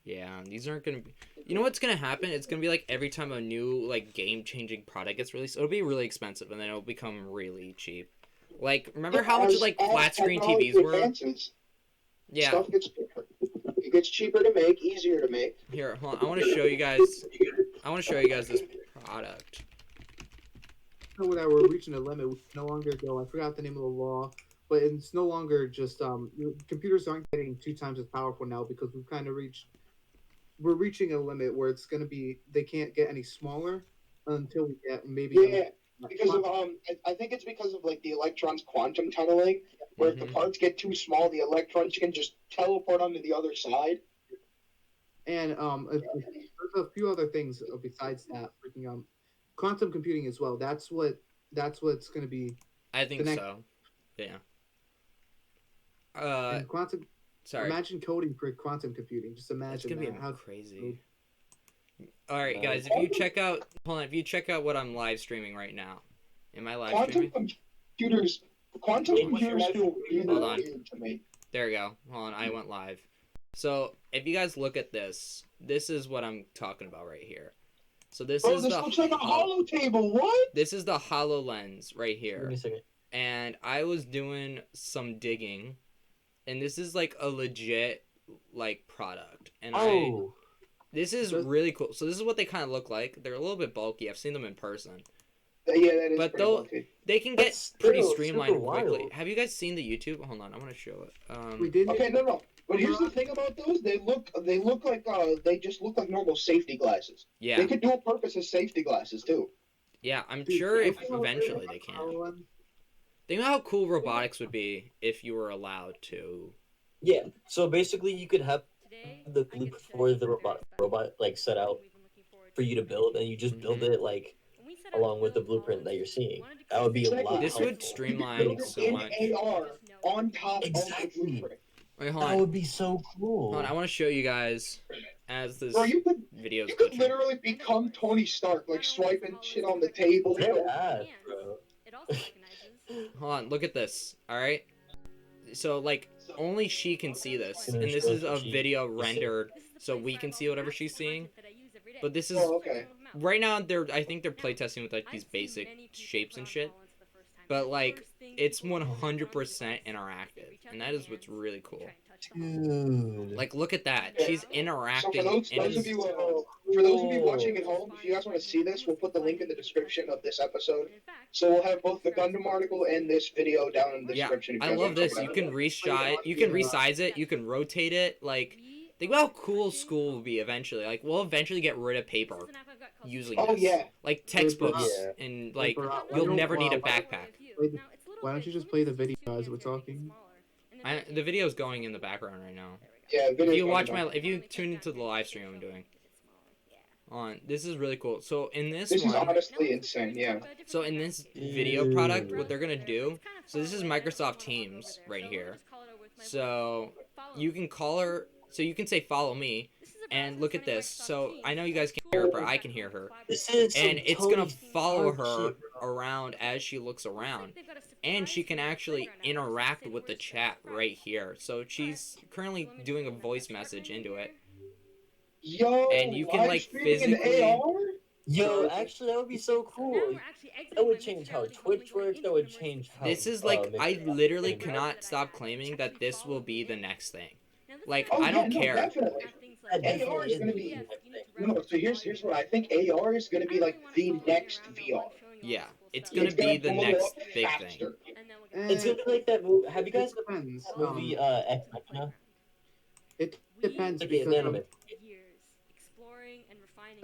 Yeah, these aren't gonna be. You know what's gonna happen? It's gonna be like every time a new like game-changing product gets released, it'll be really expensive, and then it'll become really cheap. Like, remember how much like As flat screen technology TVs were? advances, Yeah. Stuff gets cheaper. It gets cheaper to make, easier to make. Here, hold on. I want to show you guys. I want to show you guys this product. know that we're reaching a limit. We can no longer go. I forgot the name of the law, but it's no longer just computers aren't getting 2 times as powerful now because we've kind of we're reaching a limit where it's going to be they can't get any smaller until we get maybe Yeah, because of I think it's because of like the electrons quantum tunneling. where if the parts get too small, the electrons can just teleport onto the other side. And there's a few other things besides that. Freaking quantum computing as well. That's what's going to be. I think next... so. Yeah. And quantum. Sorry. Imagine coding for quantum computing. Just imagine That's gonna that. be crazy. All right, guys. If you check out, if you check out what I'm live streaming right now, am I live streaming? Quantum computers feel really Hold on. weird to me. There we go. Hold on, I went live. So if you guys look at this, this is what I'm talking about right here. So this is this the looks like a hollow table. What? This is the HoloLens right Give here. me a second. And I was doing some digging, and this is like a legit like product. And this is really cool. So this is what they kind of look like. They're a little bit bulky. I've seen them in person. Yeah, that is. But bulky. they can get That's pretty still streamlined super quickly. wild. Have you guys seen the YouTube? Hold on, I want to show it. We did. Okay, no. But here's the thing about those: they look like they just look like normal safety glasses. Yeah. They could dual purpose as safety glasses too. Yeah, I'm Dude, sure if think about eventually they can. Think about how cool robotics would be if you were allowed to. Yeah. So basically, you could have the blueprint for the robot like set out for you to build, and you just build it like along with the blueprint that you're seeing. That would be a lot. This would streamline so much. In AR on top of the blueprint. Wait, hold That on. would be so cool. Hold on, I want to show you guys as this Bro, you video is could glitching. literally become Tony Stark, like swiping shit on the table. Yeah, bro. Hold on, look at this. All right. So like only she can see this, And and then this show is a she- video rendered so we can see whatever she's seeing. But this is Oh, okay. right now I think they're playtesting with like these basic shapes and shit. But like it's 100% interactive, and that is what's really cool. Dude. Like look at that, she's So interacting. for those and of it's- you watching at home, if you guys want to see this, we'll put the link in the description of this episode. So we'll have both the Gundam article and this video down in the description. if you I guys love wanna this. check it You out. can resize it, you can rotate it. Like, think about how cool school will be eventually. Like, we'll eventually get rid of paper using Oh this. yeah. Like textbooks, Yeah. and like Barack, you'll never need a backpack. Why don't you just play the video as we're talking? The video's going in the background right now. Yeah. If you tune into the live stream I'm doing, this is really cool. So in This is one, honestly insane. Yeah. so in this video product, what they're gonna do. So this is Microsoft Teams right here. So you can call her. So you can say follow me, and look at this. So I know you guys can't hear her, but I can hear her. This is some And it's gonna Tony follow Stark her shit, bro. around as she looks around, and she can actually interact with the chat right here. So she's currently doing a voice message into it. Yo. And you can, live like, streaming in physically- AR? Yo, actually, that would be so cool. That would change how Twitch works. That would change how. This is like I literally Minecraft cannot stop claiming that this will be the next thing. Like Oh, I don't yeah, no, care. definitely. That definitely AR is is gonna the be. next thing. No, so here's what I think. AR is gonna be like the next VR. Yeah, it's gonna It's be the blow next up big faster. thing. It's gonna be like that movie. Have you guys It depends. seen that movie Ex Machina? It depends It's like because an anime.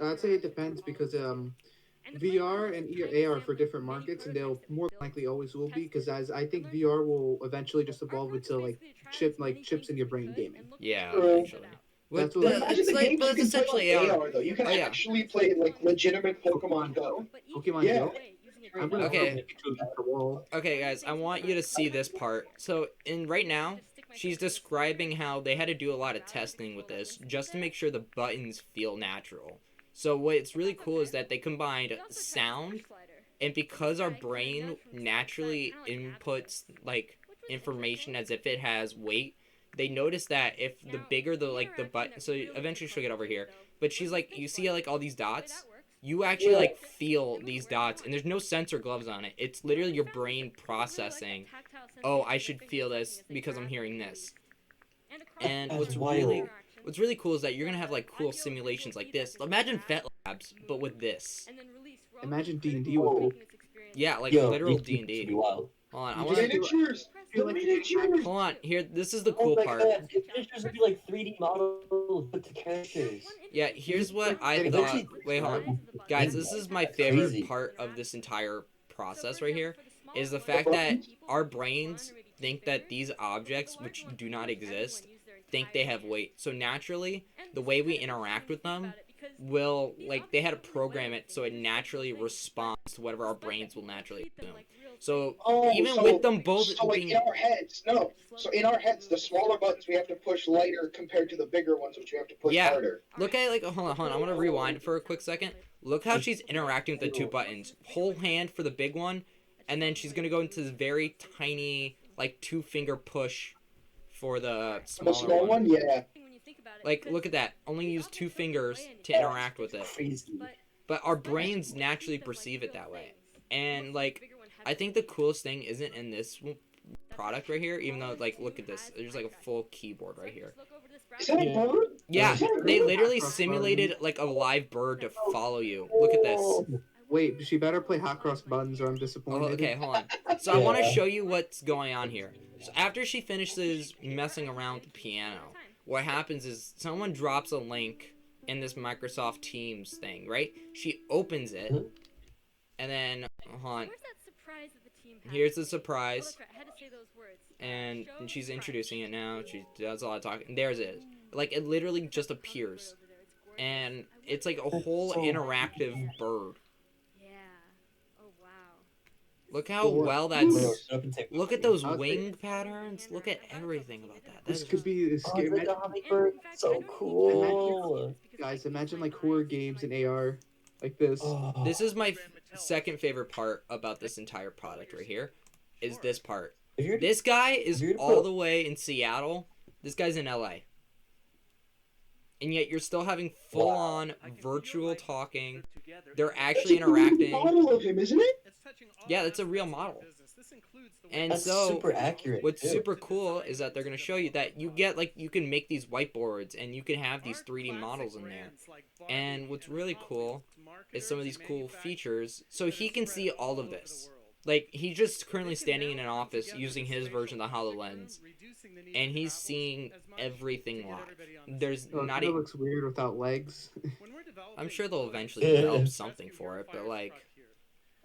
I'd say it depends because VR and AR are for different markets, and they'll more likely always will be because as I think VR will eventually just evolve into like chips in your brain gaming. Yeah, True. eventually. That's But what- Imagine it's the like, games but you it's can play essentially on AR. AR though. You can Oh, yeah. actually play like legitimate Pokemon Go. Pokemon Yeah. Go. I'm gonna Okay. throw Pikachu against the wall. Okay, guys, I want you to see this part. So, right now, she's describing how they had to do a lot of testing with this just to make sure the buttons feel natural. So, what's really cool is that they combined sound, and because our brain naturally inputs like information as if it has weight, they noticed that if the bigger the button, so eventually she'll get over here. But she's like, you see like all these dots. You actually like feel these dots, and there's no sensor gloves on it. It's literally your brain processing. Oh, I should feel this because I'm hearing this. And That's what's wild. really cool is that you're gonna have like cool simulations like this. Imagine Fet Labs, but with this. Imagine D&D with it. Yeah, like Yo, literal these people should be D&D. wild. Hold on, I You want just- to. Miniatures. The miniatures. Hold on, here. This is the Oh cool my part. God, the pictures would be like 3D models with the characters. Yeah, here's what I It thought. actually- Wait, hold on. Guys, this is my favorite Crazy. part of this entire process right here, is the fact that our brains think that these objects, which do not exist, think they have weight. So naturally, the way we interact with them will, like, they had to program it so it naturally responds to whatever our brains will naturally assume. So even with them both so like being in our heads, no. So in our heads, the smaller buttons we have to push lighter compared to the bigger ones, which we have to push harder. Look at it, like, hold on. I'm gonna rewind for a quick second. Look how she's interacting with the two buttons. Whole hand for the big one, and then she's gonna go into this very tiny, like, 2-finger push for the smaller The small one, yeah. Like, look at that. Only use 2 fingers to interact with it. Crazy. But our brains naturally perceive it that way. And, like, I think the coolest thing isn't in this product right here, even though, like, look at this. There's, like, a full keyboard right here. Is that a bird? Yeah, they literally simulated, like, a live bird to follow you. Look at this. Wait, she better play hot cross buns or I'm disappointed. Oh, okay, hold on. So I want to show you what's going on here. So after she finishes messing around with the piano, what happens is someone drops a link in this Microsoft Teams thing, right? She opens it, and then, hold on. Here's the surprise. And she's introducing it now. She does a lot of talking. And there's it. Like, it literally just appears. And it's like a whole interactive bird. Look how well that's... Look at those wing patterns. Look at everything about that. This could be scary. So cool. Guys, imagine like horror games in AR like this. This is my second favorite part about this entire product right here. Is this part. This guy is all the way in Seattle. This guy's in LA. And yet you're still having full-on virtual talking. They're actually interacting. That's a model of him, isn't it? Yeah, that's a real model. And That's so super accurate. what's super cool is that they're going to show you that you get, like, you can make these whiteboards and you can have these 3D models in there. And what's really cool is some of these cool features. So he can see all of this. Like, he's just currently standing in an office using his version of the HoloLens, and he's seeing everything live. There's not It looks weird without legs. I'm sure they'll eventually develop something for it, but, like,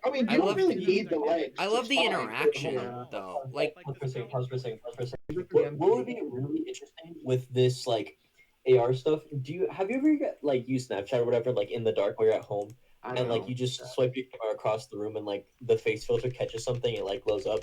I mean, you don't really need the legs. I love the interaction, Yeah. though. Like, Pause for a second. What would be really interesting with this, like, AR stuff? Have you ever like used Snapchat or whatever, like in the dark while you're at home, and like you just swipe your camera across the room and like the face filter catches something and like glows up?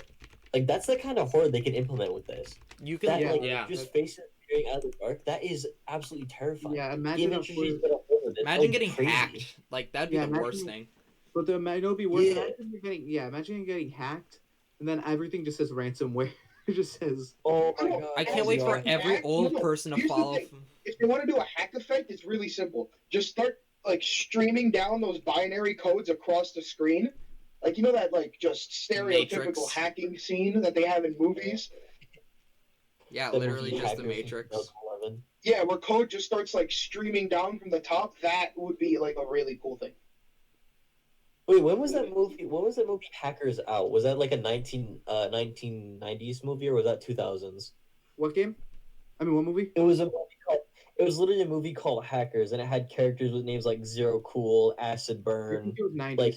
Like, that's the kind of horror they can implement with this. you can, Just faces appearing out of the dark. That is absolutely terrifying. Yeah, imagine Even if if we're- she's got a hold of it, imagine like, getting crazy. hacked. Like, that'd be Yeah, the worst imagine- thing. But the it'll be worse. Yeah. Imagine you're getting hacked, and then everything just says ransomware. It just says. Oh my god! I can't wait for every old person to Here's the follow. thing. If you want to do a hack effect, it's really simple. Just start like streaming down those binary codes across the screen, like, you know, that like just stereotypical Matrix. hacking scene that they have in movies. Yeah, The literally movie just the Hackers in Matrix. 2011. Yeah, where code just starts like streaming down from the top. That would be like a really cool thing. Wait, when was that movie? When was that movie Hackers out? Was that like a 1990s movie or was that 2000s? What game? I mean, what movie? It was a movie called. It was literally a movie called Hackers, and it had characters with names like Zero Cool, Acid I Burn. think it was 90s. Like,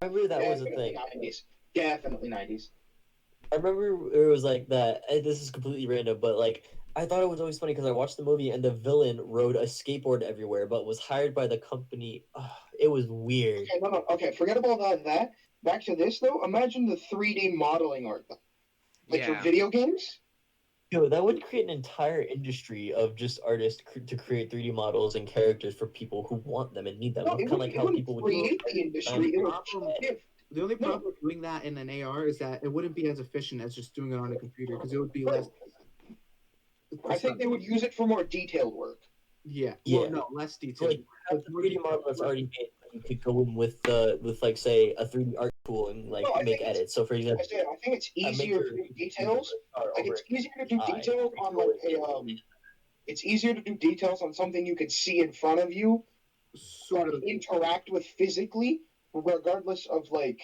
I remember that was a Definitely thing. 90s. Definitely 90s. I remember it was like that. This is completely random, but like I thought it was always funny because I watched the movie and the villain rode a skateboard everywhere, but was hired by the company. It was weird. Okay, no. Okay, forget about that. Back to this though. Imagine the 3D modeling art, like for Yeah. video games. Yo, that would create an entire industry of just artists to create 3D models and characters for people who want them and need them. No, Kind it of like how wouldn't people would create the industry. It would give. The only problem with doing that in an AR is that it wouldn't be as efficient as just doing it on a computer because it would be less. I think they would use it for more detailed work. Yeah. Yeah. Well, no, less So, detail. like have the 3D model that's already made. You could go in with like say a 3D art tool and like No, I make think edits. So for example, I think it's easier to do details. Like it's easier to do details on like It's easier to do details on something you could see in front of you, Sort of. interact with physically, regardless of like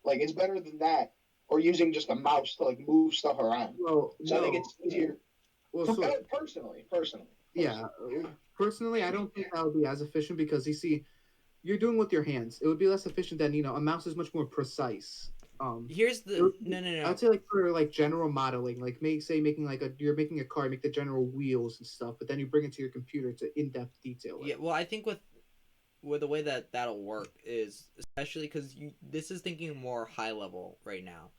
it's better than that, or using just a mouse to like move stuff around. Well, So I think no. it's easier. Well, For- sort of. personally. Yeah. Personally, I don't think that would be as efficient because you see, you're doing with your hands. It would be less efficient than a mouse is much more precise. Here's the no. I'd say like for like general modeling, like making like you're making a car, make the general wheels and stuff, but then you bring it to your computer to in-depth detail. Yeah, well, I think with the way that that'll work is especially because this is thinking more high level right now,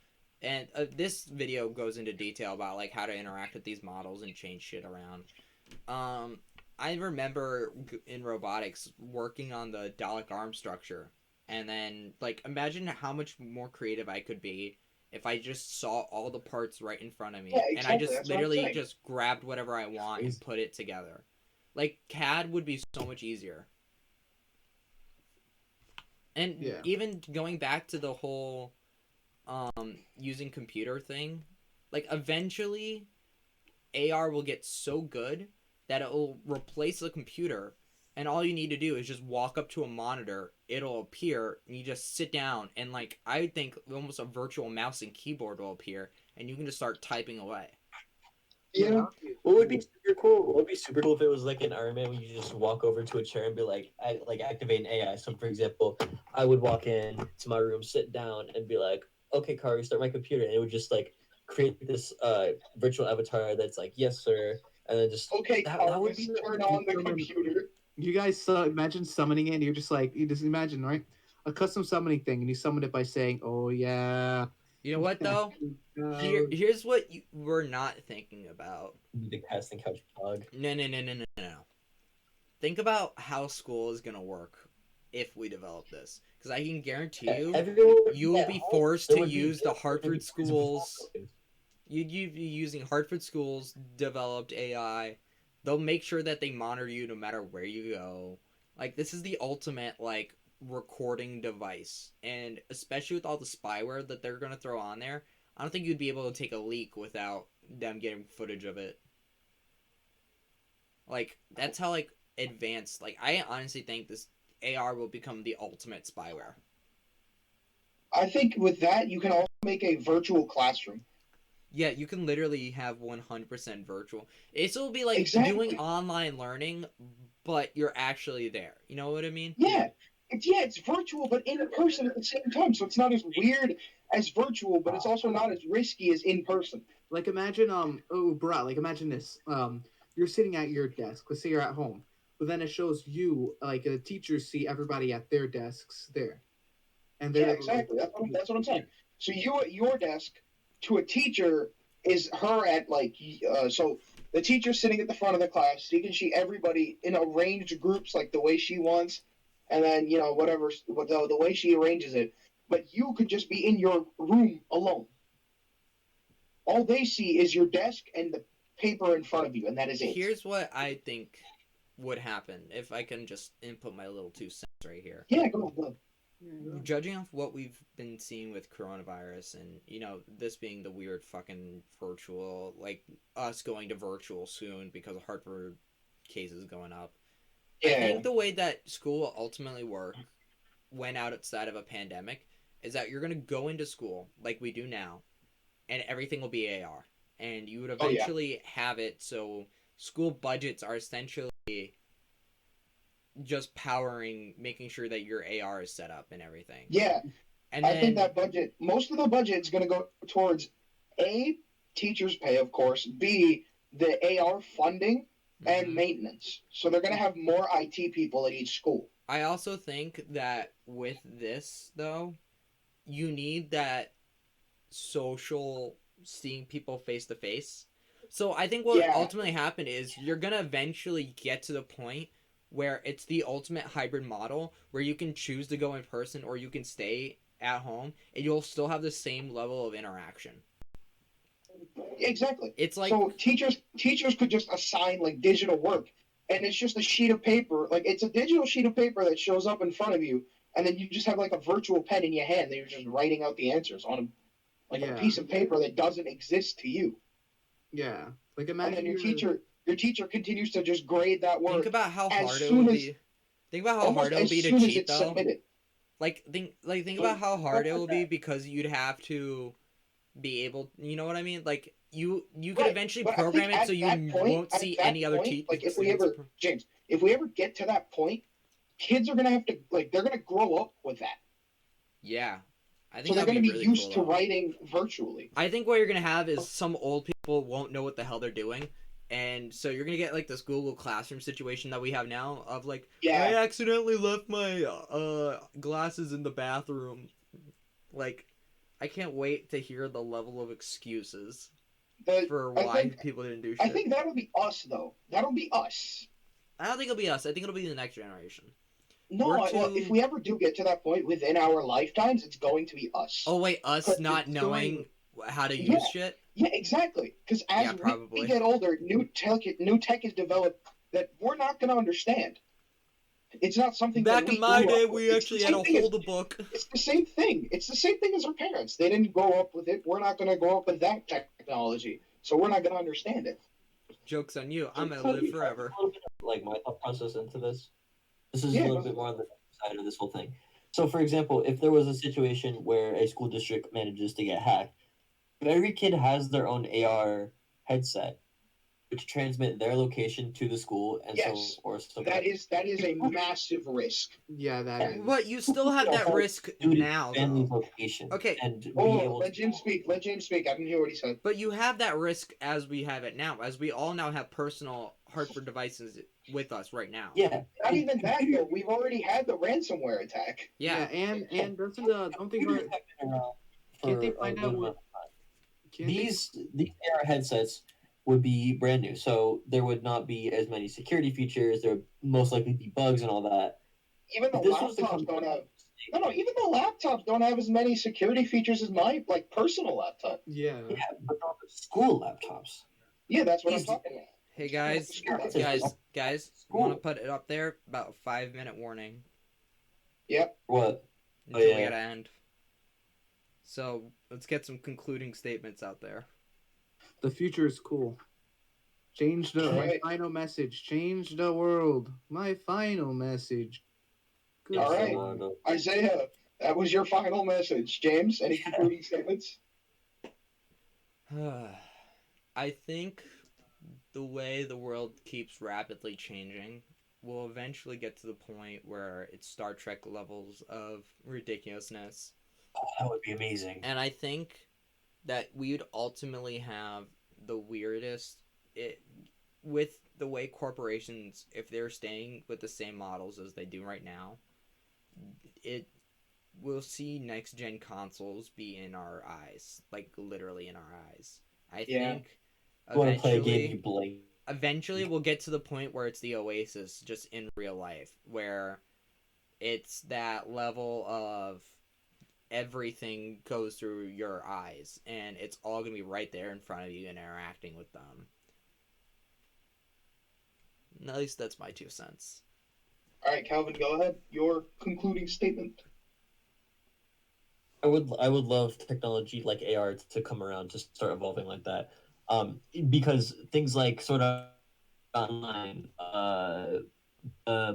and this video goes into detail about like how to interact with these models and change shit around. I remember in robotics working on the Dalek arm structure, and then like imagine how much more creative I could be if I just saw all the parts right in front of me, Yeah, and I exactly. just That's what I'm literally saying. just grabbed whatever I want and put it together. Like CAD would be so much easier. And Yeah. even going back to the whole using computer thing, like eventually AR will get so good that it will replace the computer, and all you need to do is just walk up to a monitor, it'll appear, and you just sit down, and like I think almost a virtual mouse and keyboard will appear, and you can just start typing away. Yeah. What would be super cool? What would be super cool if it was like an Iron Man where you just walk over to a chair and be like, activate an AI. So, for example, I would walk in to my room, sit down, and be like, okay, car, restart my computer, and it would just like create this virtual avatar that's like, yes, sir, and then just Okay, that would be turn on the computer. You guys imagine summoning it, and you're just like, you just imagine, right? A custom summoning thing, and you summon it by saying, "Oh yeah." You know what though? Here's what we're not thinking about. the casting couch plug. No. Think about how school is gonna work if we develop this, because I can guarantee you will be forced to use the Hartford schools. You'd be using Hartford schools developed AI. They'll make sure that they monitor you no matter where you go. Like this is the ultimate like recording device, and especially with all the spyware that they're gonna throw on there, I don't think you'd be able to take a leak without them getting footage of it. Like that's how like advanced. Like I honestly think this AR will become the ultimate spyware. I think with that you can also make a virtual classroom. Yeah, you can literally have 100% virtual. It will be like Exactly. doing online learning, but you're actually there. You know what I mean? Yeah. It's virtual but in person at the same time. So it's not as weird as virtual, but it's also not as risky as in person. Like imagine like imagine this. You're sitting at your desk. Let's say you're at home, but then it shows you like the teachers see everybody at their desks there, and yeah, exactly. That's what I'm saying. So you at your desk to a teacher is her at like so the teacher's sitting at the front of the class. She can see everybody in arranged groups like the way she wants, and then whatever the way she arranges it. But you could just be in your room alone. All they see is your desk and the paper in front of you, and that is it. Here's what I think would happen if I can just input my little 2 cents right here. Yeah, go on. Judging off what we've been seeing with coronavirus and this being the weird fucking virtual, like us going to virtual soon because of Hartford cases going up. Yeah. I think the way that school will ultimately work when outside of a pandemic is that you're going to go into school like we do now and everything will be AR, and you would eventually have it so school budgets are essentially just making sure that your AR is set up and everything. Yeah. And I think that most of the budget is going to go towards A, teachers' pay, of course, B, the AR funding, and maintenance. So they're going to have more IT people at each school. I also think that with this, though, you need that social seeing people face to face. So I think what ultimately happened is you're going to eventually get to the point where it's the ultimate hybrid model where you can choose to go in person or you can stay at home and you'll still have the same level of interaction. Exactly. It's like so teachers could just assign like digital work, and it's just a sheet of paper. Like it's a digital sheet of paper that shows up in front of you, and then you just have like a virtual pen in your hand that you're just writing out the answers on a piece of paper that doesn't exist to you. Yeah. Like imagine and then your teacher continues to just grade that work. Think about how hard it would be. Think about how hard it would be to cheat though. Think about how hard it will be because you'd have to be able, you know what I mean? Like you could eventually program it so you won't see any other teachers. Like if we ever get to that point, kids are gonna have to they're gonna grow up with that. Yeah, I think So they're that'd going to be be really used cool, to though. writing virtually. I think what you're gonna have is some old people won't know what the hell they're doing, and so you're gonna get like this Google Classroom situation that we have now of like, Yeah. I accidentally left my glasses in the bathroom. Like, I can't wait to hear the level of excuses for why people didn't do shit. I think that'll be us, though. That'll be us. I don't think it'll be us. I think it'll be the next generation. No, well, if we ever do get to that point within our lifetimes, it's going to be us. Oh wait, us not knowing how to use shit? Yeah, exactly. Because as we get older, new tech is developed that we're not going to understand. It's not something Back that in my day, we we actually had to hold a book. It's the same thing. It's the same thing as our parents. They didn't grow up with it. We're not going to grow up with that technology, so we're not going to understand it. Joke's on you. I'm going to live forever. Like my thought process into this. This is a little bit more on the side of this whole thing. So, for example, if there was a situation where a school district manages to get hacked, if every kid has their own AR headset, which transmit their location to the school, and that is a massive risk. Yeah, that is. But you still have that risk now, though. Location. Okay. And let James speak. Let James speak. I didn't hear what he said. But you have that risk as we have it now, as we all now have personal Hartford devices with us right now. Yeah. Not even that, though. We've already had the ransomware attack. Yeah, and doesn't don't think can't they find out what these AR headsets would be brand new, so there would not be as many security features. There would most likely be bugs and all that. Even the laptops don't have. No, even the laptops don't have as many security features as my personal laptop. Yeah, but not the school laptops. Yeah, that's what I'm talking about. Hey guys, you want to put it up there? About a 5-minute warning. Yep. What? Until we gotta end. So let's get some concluding statements out there. The future is cool. My final message. Change the world. My final message. Good. All right, Isaiah, that was your final message. James, any concluding statements? I think the way the world keeps rapidly changing, we'll eventually get to the point where it's Star Trek levels of ridiculousness. Oh, that would be amazing. And I think that we would ultimately have the weirdest, with the way corporations, if they're staying with the same models as they do right now, we'll see next gen consoles be in our eyes, like literally in our eyes. I think eventually we'll get to the point where it's the Oasis just in real life, where it's that level of everything goes through your eyes and it's all gonna be right there in front of you and interacting with them. At least that's my 2 cents. All right, Calvin, go ahead. Your concluding statement. I would love technology like AR to come around to start evolving like that, because things like sort of online,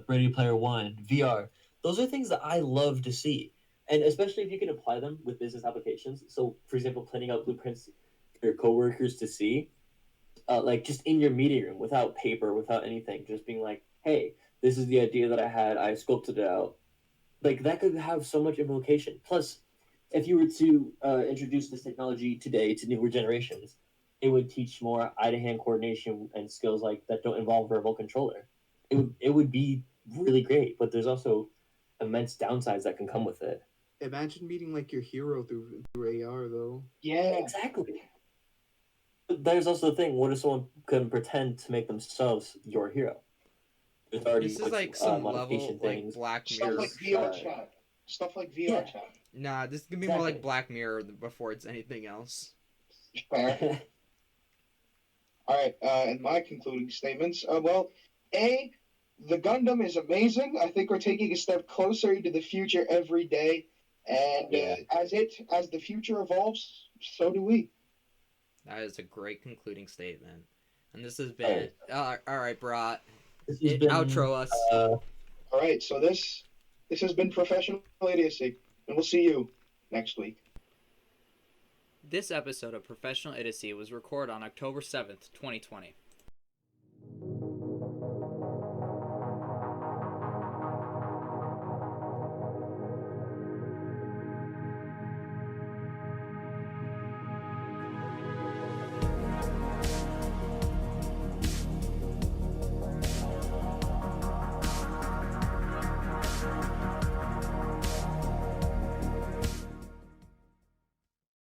Ready Player One, VR, those are things that I love to see, and especially if you can apply them with business applications. So, for example, planning out blueprints for your coworkers to see, like just in your meeting room, without paper, without anything, just being like, "Hey, this is the idea that I had. I sculpted it out." Like that could have so much implication. Plus, if you were to introduce this technology today to newer generations, it would teach more eye-to-hand coordination and skills like that don't involve verbal controller. It would be really great, but there's also immense downsides that can come with it. Imagine meeting like your hero through AR though. Yeah, exactly. But there's also the thing: what if someone can pretend to make themselves your hero? There's already this is like some level things. Like Black Mirror. Stuff like VR chat. Nah, this is gonna be more like Black Mirror before it's anything else. Fair. All right, and my concluding statements. The Gundam is amazing. I think we're taking a step closer into the future every day, and as the future evolves, so do we. That is a great concluding statement, and this has been all right, Brat. Outro us. All right, so this has been Professional Idiocy, and we'll see you next week. This episode of Professional Idiocy was recorded on October 7th, 2020.